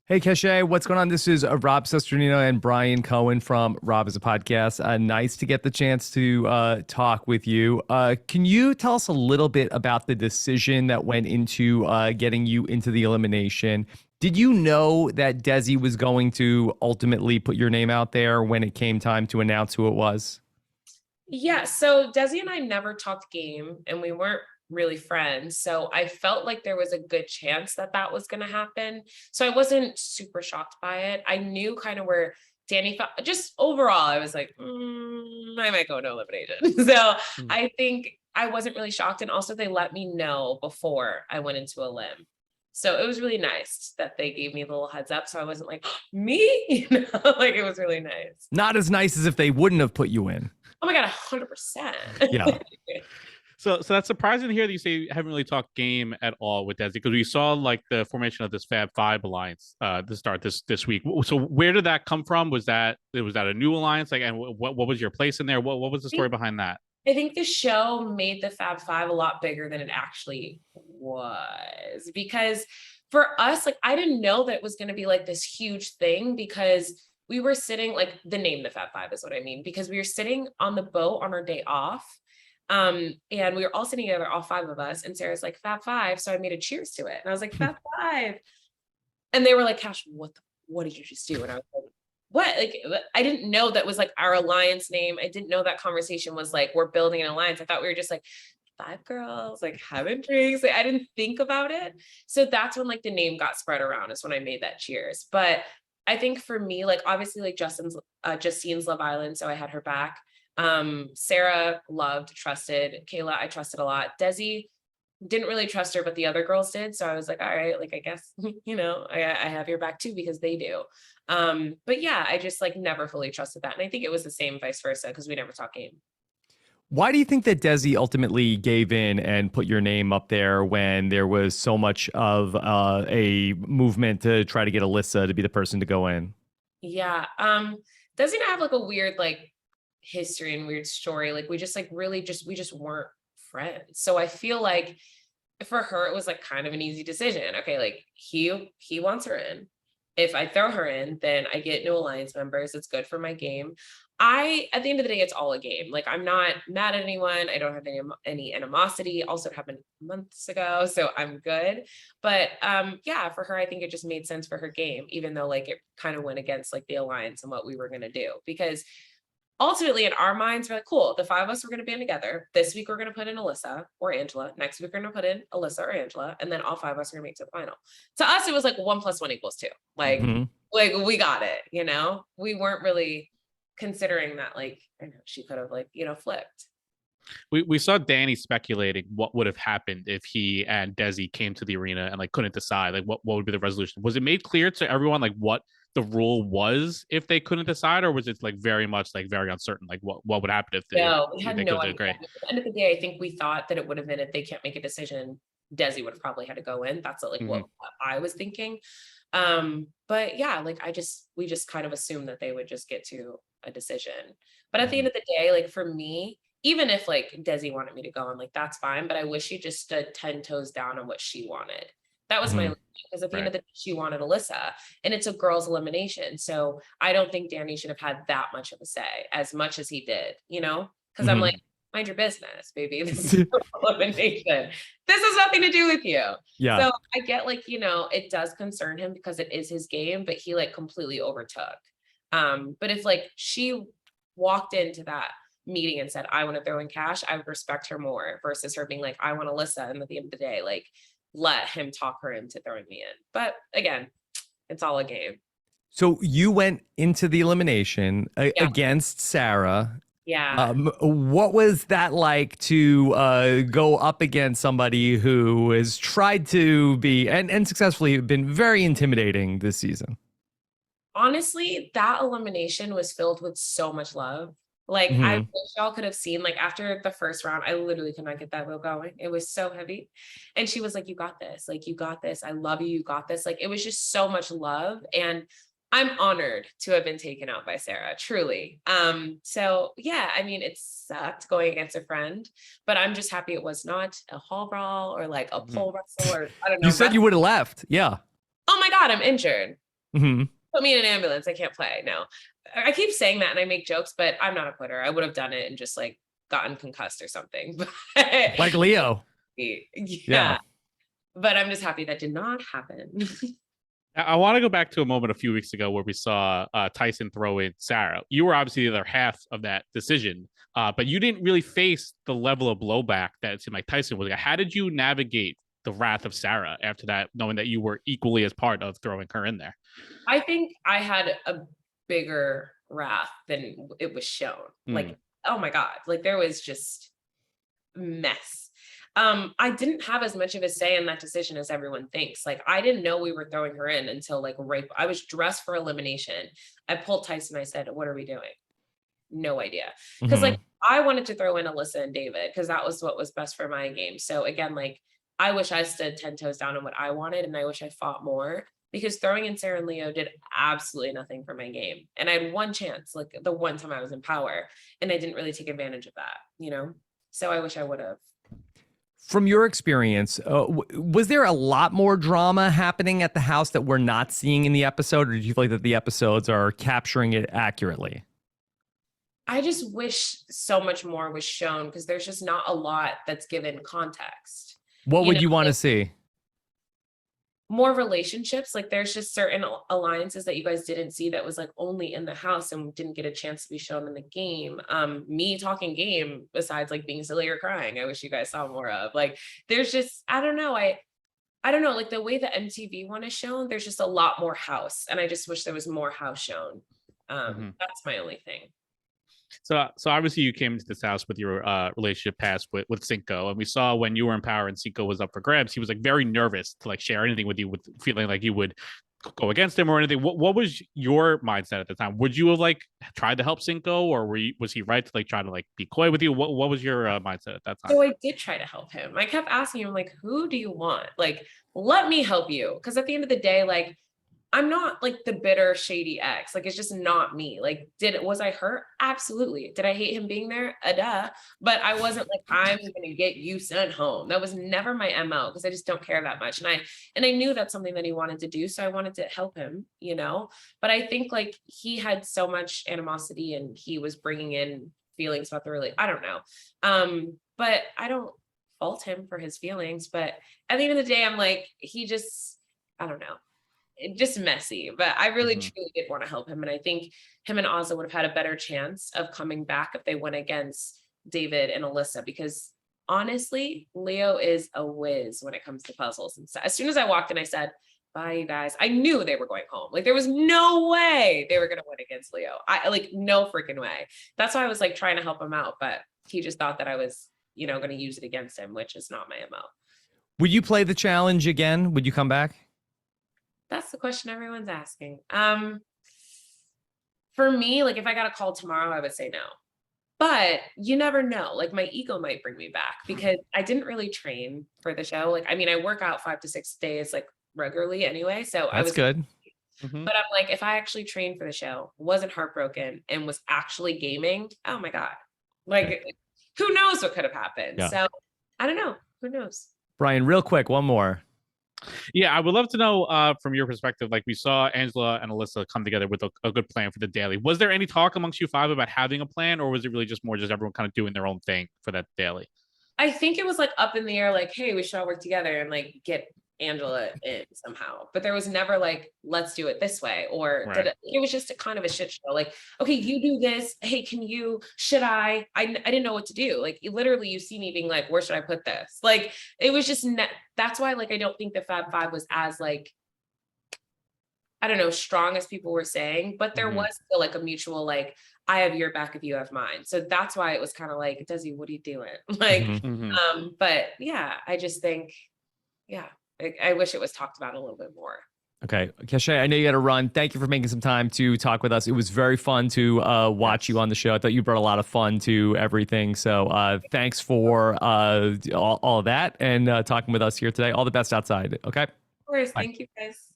Hey, Keshe, what's going on? This is Rob Cesternino and Brian Cohen from Rob is a Podcast. Nice to get the chance to talk with you. Can you tell us a little bit about the decision that went into getting you into the elimination? Did you know that Desi was going to ultimately put your name out there when it came time to announce who it was? Yeah, so Desi and I never talked game and we weren't really friends. So I felt like there was a good chance that that was going to happen. So I wasn't super shocked by it. I knew kind of where Danny felt, just overall, I was like, I might go to elimination. So Mm. I think I wasn't really shocked. And also, they let me know before I went into a limb. So it was really nice that they gave me a little heads up. So I wasn't like, me, like it was really nice. Not as nice as if they wouldn't have put you in. Oh my God, 100%. Yeah. So that's surprising to hear that you say you haven't really talked game at all with Desi, because we saw like the formation of this Fab Five alliance to start this week. So where did that come from? Was that a new alliance? Like, and what was your place in there? What was the story behind that? I think the show made the Fab Five a lot bigger than it actually was, because for us, like, I didn't know that it was going to be like this huge thing, because we were sitting, like, the name the Fab Five is what I mean, because we were sitting on the boat on our day off. And we were all sitting together, all five of us, and Sarah's like, Fab Five. So I made a cheers to it. And I was like, Fab Five. And they were like, Cash, what did you just do? And I was like, what? Like, I didn't know that was like our alliance name. I didn't know that conversation was like, we're building an alliance. I thought we were just like five girls, like having drinks. Like, I didn't think about it. So that's when like the name got spread around, is when I made that cheers. But I think for me, like, obviously, like Justine's Love Island. So I had her back. Sarah loved, trusted. Kayla, I trusted a lot. Desi, didn't really trust her, but the other girls did. So I was like, all right, like, I guess, I have your back too, because they do. But yeah, I just like never fully trusted that. And I think it was the same vice versa, because we never talked game. Why do you think that Desi ultimately gave in and put your name up there when there was so much of a movement to try to get Alyssa to be the person to go in? Yeah. Desi and I have like a weird like history and weird story. Like, we just like really just we just weren't friends. So I feel like for her it was like kind of an easy decision. Okay, like he wants her in. If I throw her in, then I get new alliance members. It's good for my game. I, at the end of the day, it's all a game. Like, I'm not mad at anyone. I don't have any animosity. Also, it happened months ago, so I'm good. But yeah, for her, I think it just made sense for her game, even though like it kind of went against like the alliance and what we were gonna do. Because ultimately in our minds, we're like, cool, the five of us were going to band together. This week we're going to put in Alyssa or Angela. Next week we're going to put in Alyssa or Angela, and then all five of us are going to make it to the final. To us, it was like 1 + 1 = 2. Mm-hmm. Like we got it. We weren't really considering that, like, I know she could have, like, flipped. We saw Danny speculating what would have happened if he and Desi came to the arena and like couldn't decide like what would be the resolution. Was it made clear to everyone like what the rule was if they couldn't decide, or was it like very much like very uncertain, like what would happen No, we if had they no couldn't idea. agree? At the end of the day, I think we thought that it would have been, if they can't make a decision, Desi would have probably had to go in. That's like what I was thinking. But yeah, like we just kind of assumed that they would just get to a decision. But at the end of the day, like, for me, even if like Desi wanted me to go on, like, that's fine. But I wish she just stood 10 toes down on what she wanted. That was my, Mm-hmm. because at the end Right. of the day, she wanted Alyssa, and it's a girls' elimination. So I don't think Danny should have had that much of a say, as much as he did, because I'm Mm-hmm. like, mind your business, baby. This is elimination. This has nothing to do with you. Yeah. So I get, like, it does concern him because it is his game, but he like completely overtook. But if like she walked into that meeting and said, I want to throw in Cash, I would respect her more, versus her being like, I want Alyssa. And at the end of the day, like, let him talk her into throwing me in. But again, it's all a game. So you went into the elimination Yeah. against Sarah. Yeah. What was that like to go up against somebody who has tried to be and successfully been very intimidating this season? Honestly, that elimination was filled with so much love. Like, I Mm-hmm. wish y'all could have seen, like, after the first round, I literally could not get that wheel going. It was so heavy. And she was like, you got this. Like, you got this. I love you. You got this. Like, it was just so much love. And I'm honored to have been taken out by Sarah, truly. So yeah, I mean, it sucked going against a friend, but I'm just happy it was not a hall brawl or like a pole wrestle, or I don't You know. said you would have left. Yeah. Oh my God, I'm injured. Mhm. Put me in an ambulance. I can't play. No, I keep saying that and I make jokes, but I'm not a quitter. I would have done it and just like gotten concussed or something. But Like Leo. yeah, but I'm just happy that did not happen. I want to go back to a moment a few weeks ago where we saw Tyson throw in Sarah. You were obviously the other half of that decision, but you didn't really face the level of blowback that it seemed like Tyson was. How did you navigate the wrath of Sarah after that, knowing that you were equally as part of throwing her in there? I think I had a bigger wrath than it was shown. Like, oh my God, like there was just mess. I didn't have as much of a say in that decision as everyone thinks. Like, I didn't know we were throwing her in until like I was dressed for elimination. I pulled Tyson. I said, "What are we doing?" No idea. Because like I wanted to throw in Alyssa and David because that was what was best for my game. So again, like I wish I stood 10 toes down on what I wanted, and I wish I fought more because throwing in Sarah and Leo did absolutely nothing for my game. And I had one chance, like the one time I was in power, and I didn't really take advantage of that, you know? So I wish I would have. From your experience, was there a lot more drama happening at the house that we're not seeing in the episode, or do you feel like that the episodes are capturing it accurately? I just wish so much more was shown because there's just not a lot that's given context. What would you want to like, see? more relationships. Like there's just certain alliances that you guys didn't see that was like only in the house and didn't get a chance to be shown in the game. Me talking game besides like being silly or crying, I wish you guys saw more of. Like there's just, I don't know, like the way the MTV one is shown, there's just a lot more house, and I just wish there was more house shown. That's my only thing. So obviously you came into this house with your relationship past with Cico, and we saw when you were in power and Cico was up for grabs, he was like very nervous to like share anything with you, with feeling like you would go against him or anything. What was your mindset at the time? Would you have like tried to help Cico, or was he right to like try to like be coy with you? What was your mindset at that time? So I did try to help him. I kept asking him like, who do you want? Like, let me help you. Because at the end of the day, like, I'm not like the bitter, shady ex. Like, it's just not me. Like, was I hurt? Absolutely. Did I hate him being there? Duh. But I wasn't like, I'm gonna get you sent home. That was never my MO because I just don't care that much. And I knew that's something that he wanted to do. So I wanted to help him, you know. But I think like he had so much animosity and he was bringing in feelings about I don't know. But I don't fault him for his feelings. But at the end of the day, I'm like, I don't know. Just messy, but I really truly did want to help him. And I think him and Ozza would have had a better chance of coming back if they went against David and Alyssa, because honestly, Leo is a whiz when it comes to puzzles. And so as soon as I walked in, I said, bye, you guys. I knew they were going home. Like there was no way they were going to win against Leo. No freaking way. That's why I was like trying to help him out, but he just thought that I was, going to use it against him, which is not my MO. Would you play the challenge again? Would you come back? That's the question everyone's asking. For me, like if I got a call tomorrow, I would say no. But you never know. Like my ego might bring me back because I didn't really train for the show. Like, I mean, I work out 5 to 6 days like regularly anyway. So I was good. But I'm like, if I actually trained for the show, wasn't heartbroken, and was actually gaming, oh my God. Like who knows what could have happened? Yeah. So I don't know. Who knows? Brian, real quick, one more. Yeah, I would love to know from your perspective, like we saw Angela and Alyssa come together with a good plan for the daily. Was there any talk amongst you five about having a plan, or was it really just more just everyone kind of doing their own thing for that daily? I think it was like up in the air, like, hey, we should all work together and like get Angela in somehow. But there was never like, let's do it this way. Or it was just a kind of a shit show. Like, okay, you do this. Hey, should I didn't know what to do. Like literally you see me being like, where should I put this? Like, it was just, that's why like, I don't think the Fab Five was as like, I don't know, strong as people were saying, but there was still like a mutual, like, I have your back if you have mine. So that's why it was kind of like, Desi, what are you doing? Like, but yeah, I just think, yeah. I wish it was talked about a little bit more. Okay. Keshay, I know you got to run. Thank you for making some time to talk with us. It was very fun to watch you on the show. I thought you brought a lot of fun to everything. So thanks for all of that and talking with us here today. All the best outside. Okay. Of course. Bye. Thank you, guys.